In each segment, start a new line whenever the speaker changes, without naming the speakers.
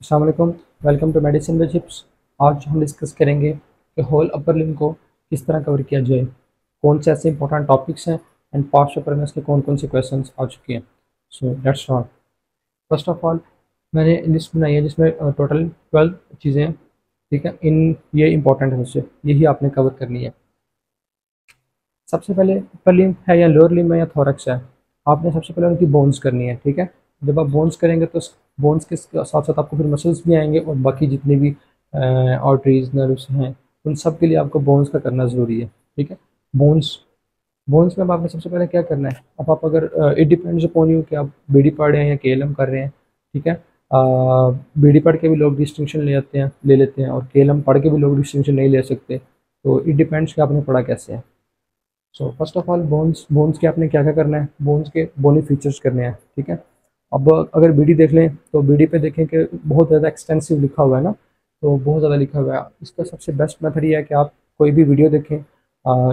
अस्सलाम वालेकुम। Welcome to medicine with tips. आज हम डिस्कस करेंगे कि होल अपर लिम्ब को किस तरह कवर किया जाए, कौन से ऐसे इंपॉर्टेंट टॉपिक्स हैं एंड पास्ट पेपर में इसके कौन कौन से क्वेश्चंस आ चुके हैं। So let's start. First of all, मैंने लिस्ट बनाई है जिसमें टोटल 12 चीज़ें हैं। ठीक है, इन ये इंपॉर्टेंट है, मुझसे यही आपने कवर करनी है। सबसे पहले अपर लिम्ब है या लोअर लिम्ब है या थोरक्स है, आपने सबसे पहले उनकी बोन्स करनी है। ठीक है, जब आप बोन्स करेंगे तो बोन्स के साथ साथ आपको फिर मसल्स भी आएंगे और बाकी जितने भी आर्टरीज नर्व्स हैं उन सब के लिए आपको बोन्स का करना ज़रूरी है। ठीक है, बोन्स बोन्स में अब आपने सबसे पहले क्या करना है। अब आप अगर इट डिपेंड्स अपॉन यू कि आप बीडी पढ़ रहे हैं या केएलएम कर रहे हैं। ठीक है, बीडी पढ़ के भी लोग डिस्टिंक्शन ले लेते हैं और केएलएम पढ़ के भी लोग डिस्टिंक्शन नहीं ले सकते। तो इट डिपेंड्स कि आपने पढ़ा कैसे है। So first of all, bones bones के आपने क्या क्या करना है, बोन्स के बोनी फीचर्स करने हैं। ठीक है, अब अगर बीडी देख लें तो बीडी पे देखें कि बहुत ज़्यादा एक्सटेंसिव लिखा हुआ है ना, तो बहुत ज़्यादा लिखा हुआ है। इसका सबसे बेस्ट मेथड ये है कि आप कोई भी वीडियो देखें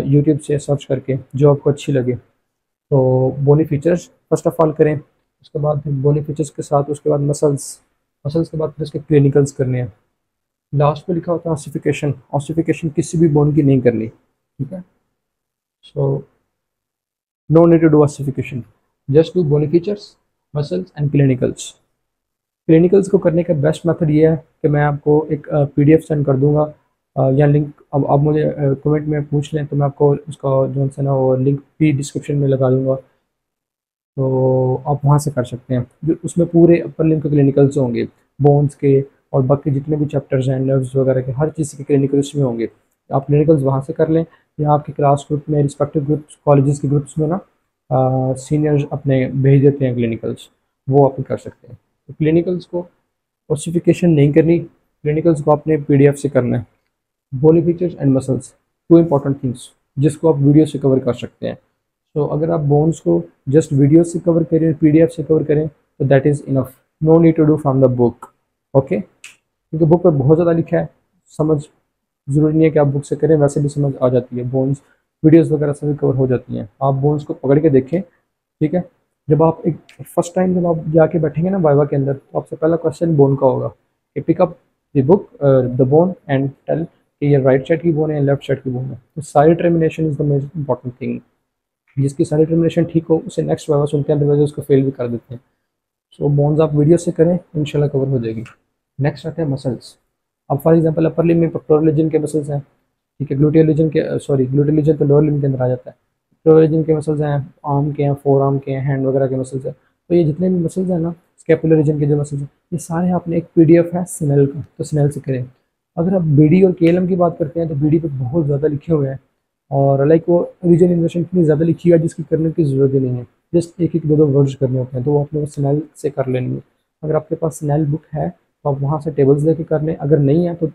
यूट्यूब से सर्च करके जो आपको अच्छी लगे। तो बोनी फीचर्स फर्स्ट ऑफ ऑल करें, उसके बाद बोनी फीचर्स के साथ उसके बाद मसल्स, मसल्स के बाद फिर उसके क्लिनिकल्स करने हैं। लास्ट पे लिखा होता है ऑसिफिकेशन, ऑसिफिकेशन किसी भी बोन की नहीं करनी। ठीक है, सो no need to do ossification, just do bony features, muscles and clinicals। Clinicals को करने का बेस्ट मेथड ये है कि मैं आपको एक पीडीएफ सेंड कर दूंगा या लिंक। अब आप मुझे कमेंट में पूछ लें तो मैं आपको उसका जो है ना वो लिंक भी डिस्क्रिप्शन में लगा दूंगा, तो आप वहाँ से कर सकते हैं। जो उसमें पूरे अपर लिम्ब के क्लिनिकल्स होंगे, बोन्स के और बाकी जितने भी चैप्टर्स हैं नर्व्स वगैरह के, हर चीज़ के क्लिनिकल्स में होंगे। आप क्लिनिकल्स वहाँ से कर लें या आपके क्लास ग्रुप में रिस्पेक्टिव ग्रुप्स कॉलेजेस के ग्रुप्स में ना सीनियर्स अपने भेज देते हैं क्लिनिकल्स, वो आप कर सकते हैं। तो क्लिनिकल्स को ओसिफिकेशन नहीं करनी, क्लिनिकल्स को आपने पीडीएफ से करना है। Body features and muscles, two important things जिसको आप वीडियो से कवर कर सकते हैं। तो अगर आप बोन्स को जस्ट वीडियो से कवर करें, पीडीएफ से कवर करें तो that is enough, no need to do from the book. Okay, क्योंकि बुक पर बहुत ज़्यादा लिखा है, समझ ज़रूरी नहीं है कि आप बुक से करें, वैसे भी समझ आ जाती है। बोन्स वीडियोस वगैरह से भी कवर हो जाती हैं, आप बोन्स को पकड़ के देखें। ठीक है, जब आप एक फर्स्ट टाइम जब आप जाके बैठेंगे ना वाइवा के अंदर, तो आपसे पहला क्वेश्चन बोन का होगा कि pick up the book the bone and tell कि ये राइट साइड की बोन है या लेफ्ट साइड की बोन है। तो सारी termination is the most important thing, जिसकी सारी टर्मिनेशन ठीक हो उसे नेक्स्ट वाइवा सुनते हैं, अदरवाइज उसको फेल भी कर देते हैं। सो बोन्स आप वीडियो से करें, इंशाल्लाह कवर हो जाएगी। नेक्स्ट आते हैं मसल्स। अब फॉर एग्जांपल अपर लिम्ब में पेक्टोरल रीजन के मसल्स हैं। ठीक है, ग्लूटियल रीजन के सॉरी ग्लूटियल रीजन तो लोअर लिम्ब के अंदर आ जाता है। पेक्टोरल रीजन के मसल्स हैं, आर्म के हैं, फोर आर्म के हैं, हैंड वगैरह के मसल्स हैं। तो ये जितने भी मसल्स हैं ना, स्कैपुलर रीजन के जो मसल्स हैं, ये सारे आपने एक पीडीएफ है स्नेल का, तो स्नेल से करें। अगर आप बीडी और केएलएम की बात करते हैं तो बीडी पे बहुत ज़्यादा लिखे हुए हैं और लाइक वो रीजन इन्वर्शन इतनी ज़्यादा लिखी हुई है जिसकी करने की ज़रूरत ही नहीं है। जस्ट एक एक दो दो वर्ड्स करने होते हैं, तो वो अपने स्नेल से कर लेनी है। अगर आपके पास स्नेल बुक है तो आप वहाँ से टेबल्स लेके कर लें, अगर नहीं है तो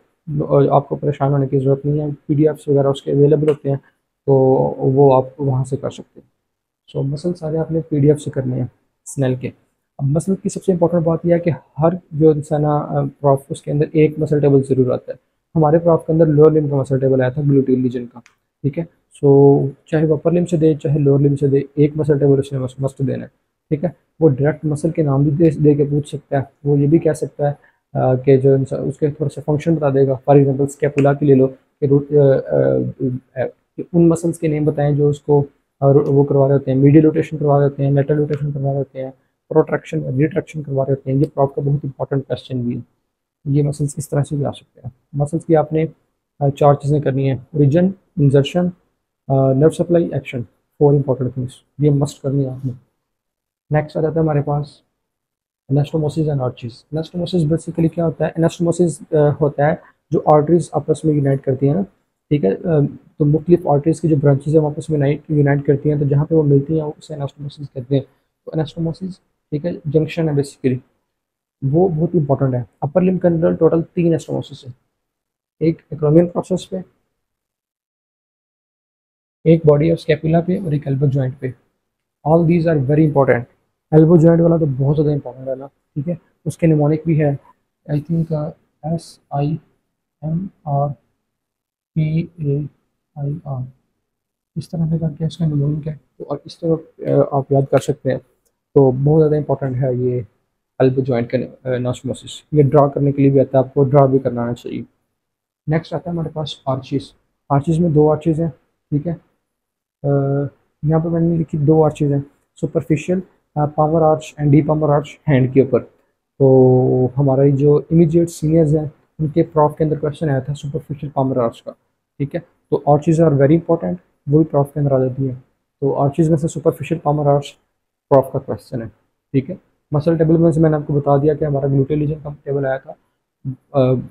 आपको परेशान होने की ज़रूरत नहीं है, पीडीएफ्स वगैरह उसके अवेलेबल होते हैं, तो वो आप वहाँ से कर सकते हैं। सो मसल सारे आपने पीडीएफ से करने हैं स्नेल के। अब मसल की सबसे इंपॉर्टेंट बात यह है कि हर जो इंसान प्रॉफ उसके अंदर एक मसल टेबल ज़रूर आता है। हमारे प्रॉफ के अंदर लोअर लिम्ब का मसल टेबल आया था, ग्लूटियल रीजन का। ठीक है, सो चाहे वो अपर लिम्ब से दे चाहे लोअर लिम्ब से दे, एक मसल टेबल उसने मस्ट देना है। ठीक है, वो डायरेक्ट मसल के नाम भी दे के पूछ सकता है, वो ये भी कह सकता है कि जो उसके थोड़ा सा फंक्शन बता देगा। फॉर एग्जाम्पल स्कैपुला की ले लो कि उन मसल्स के नेम बताएं जो उसको और वो करवा रहे होते हैं, मीडियल रोटेशन करवा रहे होते हैं, लेटरल रोटेशन करवा रहे होते हैं, प्रोट्रैक्शन रिट्रैक्शन करवा रहे होते हैं। ये प्रॉप का बहुत इंपॉर्टेंट क्वेश्चन भी है। ये मसल्स इस तरह से भी आ सकते हैं। मसल्स की आपने चार चीज़ें करनी है, reason, insertion, nerve supply, action, four important things, ये मस्ट करनी है आपने। नेक्स्ट आ जाता है हमारे पास anastomosis and arteries. Anastomosis basically क्या होता है, एनास्टोमोसिस होता है जो आर्टरीज आपस में यूनाइट करती हैं ना। ठीक है, तो मुख्तलिफ आर्टरीज की जो ब्रांचेज हैं वो आपस में यूनाइट करती हैं, तो जहाँ पे वो मिलती हैं उसे एनास्टोमोसिस कहते हैं। तो एनास्टोमोसिस ठीक है जंक्शन है बेसिकली, वो बहुत इंपॉर्टेंट है। अपर लिम्ब के अंदर टोटल तीन एनास्टोमोसिस है, एक एक्रोमियन प्रोसेस पे, एक बॉडी ऑफ स्कैपुला पे और एक एल्बो जॉइंट पे। All these are very important. Elbow joint वाला तो बहुत ज़्यादा इंपॉर्टेंट है ना। ठीक है, उसके निमोनिक भी है, आई थिंक SIMRPAIR, इस तरह से करके इसका निमोनिक है। तो और इस तरह आप याद कर सकते हैं, तो बहुत ज़्यादा इंपॉर्टेंट है ये एल्बो जॉइंट का एनास्टोमोसिस। ये ड्रा करने के लिए भी आता है, आपको ड्रा भी करना आना चाहिए। नेक्स्ट आता है हमारे पास आर्चिस। आर्चिस में दो आर्चिस हैं, ठीक है। यहाँ पर मैंने लिखी दो आर्चेज हैं, superficial power arch and deep power arch hand के ऊपर। तो हमारे जो इमीडिएट सीनियर्स हैं उनके प्रॉफ के अंदर क्वेश्चन आया था सुपरफिशियल पावर आर्च का, ठीक है। तो आर्चेज आर वेरी इंपॉर्टेंट, वो भी प्रॉफ के अंदर आ जाती है। तो आर्चेज में से सुपरफिशियल पावर आर्च प्रॉफ का क्वेश्चन है, ठीक है। मसल टेबल में से मैंने आपको बता दिया कि हमारा ग्लूटेल रीजन का टेबल आया था।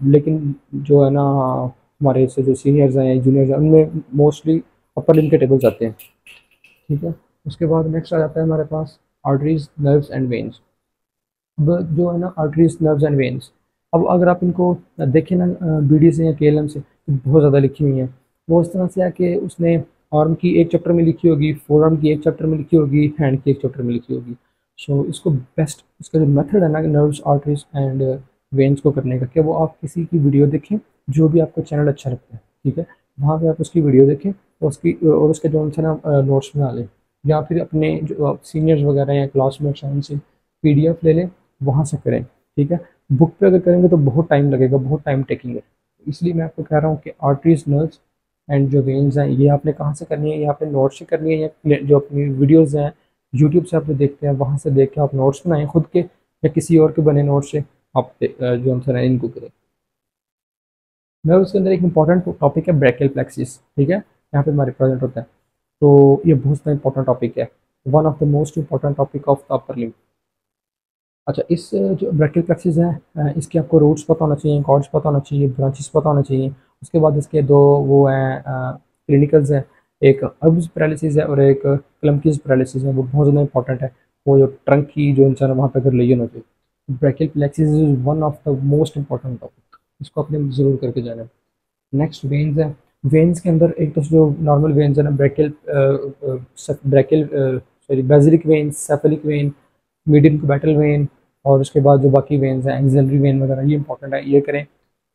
लेकिन जो है ना हमारे से जो सीनियर्स हैं जूनियर्स हैं उनमें मोस्टली अपर लिम्ब के टेबल्स आते हैं, ठीक है। उसके बाद नेक्स्ट आ जाता है हमारे पास आर्टरीज नर्व्स एंड वेन्स। अब जो है ना आर्टरीज नर्व्स एंड वेन्स, अब अगर आप इनको देखें ना बीडी से या केएलएम से, तो बहुत ज़्यादा लिखी हुई हैं। वो इस तरह से है कि उसने आर्म की एक चैप्टर में लिखी होगी, फोर आर्म की एक चैप्टर में लिखी होगी, हैंड की एक चैप्टर में लिखी होगी। सो इसको बेस्ट, इसका जो मेथड है ना नर्व्स आर्टरीज एंड वेन्स को करने का, कि वो आप किसी की वीडियो देखें, जो भी आपको चैनल अच्छा लगता है, ठीक है, वहाँ पे आप उसकी वीडियो देखें और उसके जो है ना नोट्स बना लें, या फिर अपने जो सीनियर्स वगैरह या क्लासमेट्स हैं उनसे पीडीएफ ले लें, वहाँ से करें, ठीक है। बुक पे अगर करेंगे तो बहुत टाइम लगेगा, बहुत टाइम टेकिंग है। इसलिए मैं आपको कह रहा हूँ कि आर्टरीज नर्व्स एंड जो वेन्स हैं ये आपने कहाँ से करनी है, ये आपने नोट्स से करनी है, या जो अपनी वीडियोज़ हैं यूट्यूब से आपने देखते हैं वहाँ से देख के आप नोट्स बनाएं खुद के, या किसी और के बने नोट्स से आप जो हम इनको करें। नर्व्स के अंदर एक इंपॉर्टेंट टॉपिक है ब्रैकियल प्लेक्सिस, ठीक है, यहाँ पे हमारे प्रेजेंट होता है। तो ये बहुत ज़्यादा इंपॉर्टेंट टॉपिक है, one of the most important topic of the upper limb. अच्छा, इस जो ब्रैकियल प्लेक्सिस है इसके आपको रूट्स पता होना चाहिए, कॉर्ड्स पता होना चाहिए, ब्रांचेस पता होना चाहिए। उसके बाद इसके दो वो हैं क्लिनिकल्स हैं, एक अर्ब्स पैरालिसिस है और एक क्लम्पकीज पैरालिसिस है, वो बहुत ज़्यादा इंपॉर्टेंट है। वो जो ट्रंक की जो इंसान वहाँ पर अगर लेजन होती है, brachial plexus is one of the most important topic, इसको आपने ज़रूर करके जाना है। नेक्स्ट वेन्स है। वेन्स के अंदर एक तो जो नॉर्मल वेन्स है ना, brachial brachial sorry basilic vein, cephalic vein, medium cubital vein, और उसके बाद जो बाकी वेन्स हैं एक्सिलरी वेन वगैरह, ये इंपॉर्टेंट है, ये करें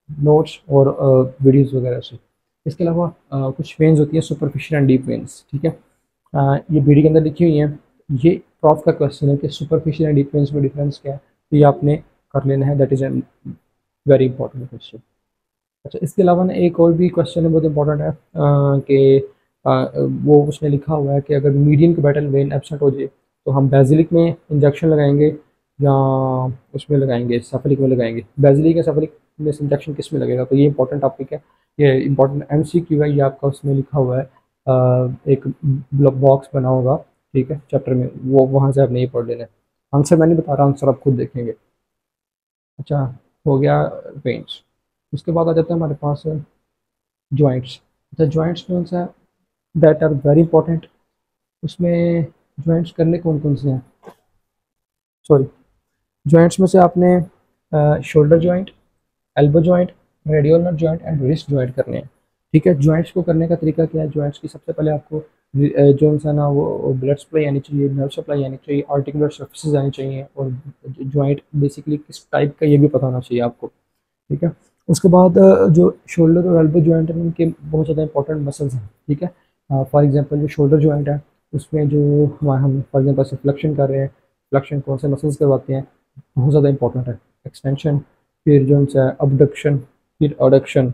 नोट्स और वीडियोस वगैरह से। इसके अलावा कुछ वेन्स होती हैं सुपरफिशियल एंड डीप वेन्स, ठीक है। ये बीडी के अंदर लिखी हुई हैं। ये प्रॉफ का क्वेश्चन है कि सुपरफिशियल एंड डीप वेन्स में डिफरेंस क्या है, तो ये आपने कर लेना है, that is an very important question. अच्छा, इसके अलावा ना एक और भी क्वेश्चन है बहुत इंपॉर्टेंट है कि वो उसमें लिखा हुआ है कि अगर मीडियन कुबैटल वेन एब्सेंट हो जाए तो हम बेसिलिक में इंजेक्शन लगाएंगे या उसमें लगाएंगे, सेफलिक में लगाएंगे। बेसिलिक या सेफलिक में इंजेक्शन किस में लगेगा, तो ये इंपॉर्टेंट टॉपिक है, ये इंपॉर्टेंट एमसीक्यू है, ये आपका उसमें लिखा हुआ है। एक बॉक्स बना होगा, ठीक है, चैप्टर में, वो वहाँ से आपने ये पढ़ लेना है। आंसर मैं नहीं बता रहा, आंसर आप खुद देखेंगे। अच्छा, हो गया वेन्स। उसके बाद आ जाता है हमारे पास जॉइंट्स। द जॉइंट्स कौन सा दैट आर वेरी इंपॉर्टेंट, उसमें जॉइंट्स करने कौन कौन से हैं, सॉरी, जॉइंट्स में से आपने shoulder joint, elbow joint, radioulnar joint and wrist joint करने हैं, ठीक है। जॉइंट्स को करने का तरीका क्या है, जॉइंट्स की सबसे पहले आपको जो इंसान ना वो ब्लड सप्लाई आनी चाहिए, नर्व सप्लाई आनी चाहिए, आर्टिकुलर सर्फेसिस आनी चाहिए, और जॉइंट बेसिकली किस टाइप का ये भी पता होना चाहिए आपको, ठीक है। उसके बाद जो शोल्डर और एल्बो जॉइंट है उनके बहुत ज़्यादा इंपॉर्टेंट मसल्स हैं, ठीक है। फॉर एग्जांपल जो शोल्डर जॉइंट है उसमें जो हम फॉर एग्जांपल से फ्लेक्शन कर रहे हैं, फ्लेक्शन कौन से मसल्स करवाते हैं, बहुत ज़्यादा इंपॉर्टेंट है। एक्सटेंशन, फिर जो है अबडक्शन, फिर अडक्शन,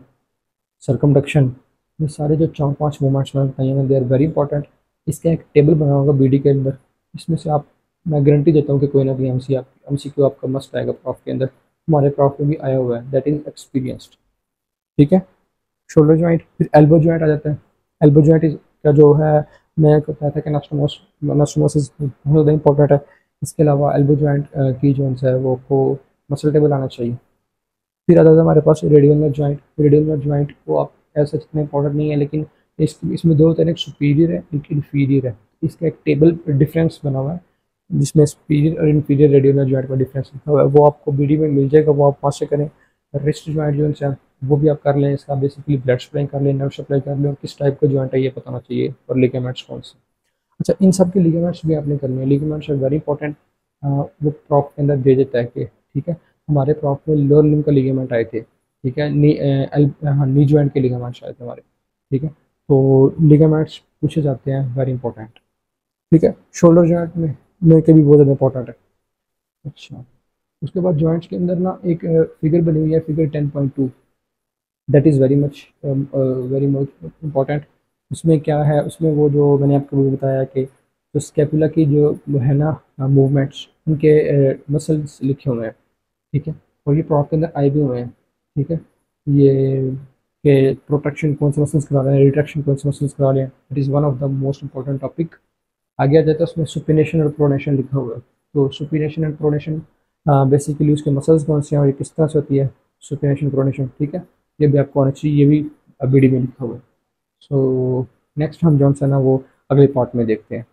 सरकमडक्शन, ये सारे जो 4-5 मूवमेंट्स मैंने बताइए ना, दे आर वेरी इंपॉर्टेंट। इसका एक टेबल बना होगा बीडी के अंदर, इसमें से आप, मैं गारंटी देता हूँ कि कोई ना कोई एमसीक्यू आपका मस्ट आएगा प्रॉफ के अंदर, हमारे प्रॉफ में भी आया हुआ है, दैट इज एक्सपीरियंस्ड, ठीक है। शोल्डर जॉइंट, फिर एल्बो जॉइंट आ जाता है। एल्बो जॉइंट का जो है, मैं कहता था कि एनास्टोमोसिस बहुत ज़्यादा इंपॉर्टेंट है। इसके अलावा एल्बो जॉइंट की जो है वो आपको मसल टेबल आना चाहिए। फिर आता था हमारे पास रेडियल जॉइंट। रेडियल जॉइंट को आप ऐसा इतना इंपॉर्टेंट नहीं है, लेकिन इसमें दो होते हैं, एक सुपीरियर है एक इन्फीरियर है। इसका एक टेबल डिफरेंस बना हुआ है जिसमें सुपीरियर और इन्फीरियर रेडियल जॉइंट का डिफरेंस लिखा हुआ है, वो आपको बीडी में मिल जाएगा, वो आप वहाँ से करें। रिस्ट जॉइंट जो है वो भी आप कर लें, इसका बेसिकली ब्लड सप्लाई कर लें, नर्व सप्लाई कर लें, और किस टाइप का जॉइंट है ये पता होना चाहिए, और लिगामेंट्स कौन से। अच्छा, इन सब के लिगामेंट्स भी आपने करने हैं, लिगामेंट्स आर वेरी इंपॉर्टेंट। वो प्रॉप के अंदर दे देता है कि, ठीक है, हमारे प्रॉप में लोअर लिम्ब का लिगामेंट आए थे, ठीक है, हाँ, नी जॉइंट के लिगामेंट्स आए थे हमारे, ठीक है। तो लिगामेंट्स पूछे जाते हैं, वेरी इंपॉर्टेंट, ठीक है। शोल्डर जॉइंट में के भी बहुत ज़्यादा इंपॉर्टेंट है। अच्छा, उसके बाद जॉइंट्स के अंदर ना एक फिगर बनी हुई है, figure 10.2, that is very much important. उसमें क्या है, उसमें वो जो मैंने आपको भी बताया कि जो स्कैपुला की जो वो है ना मूवमेंट्स, उनके मसल्स लिखे हुए हैं, ठीक है। और ये प्रोप के अंदर आए भी हुए हैं, ठीक है। ये कि प्रोटेक्शन कौन से मसल्स करा रहे हैं, रिट्रैक्शन कौन से मसल्स करा रहे हैं, it is one of the most important topic. आगे आ जाता है उसमें सुपिनेशन और प्रोनेशन लिखा हुआ है। तो सुपिनेशन एंड प्रोनेशन बेसिकली उसके मसल्स कौन से हैं और ये किस तरह से होती है, सुपिनेशन प्रोनेशन, ठीक है। ये भी आपको आना चाहिए, ये भी बीडी में लिखा हुआ है। सो नेक्स्ट हम जौन सा ना वो अगले पार्ट में देखते हैं।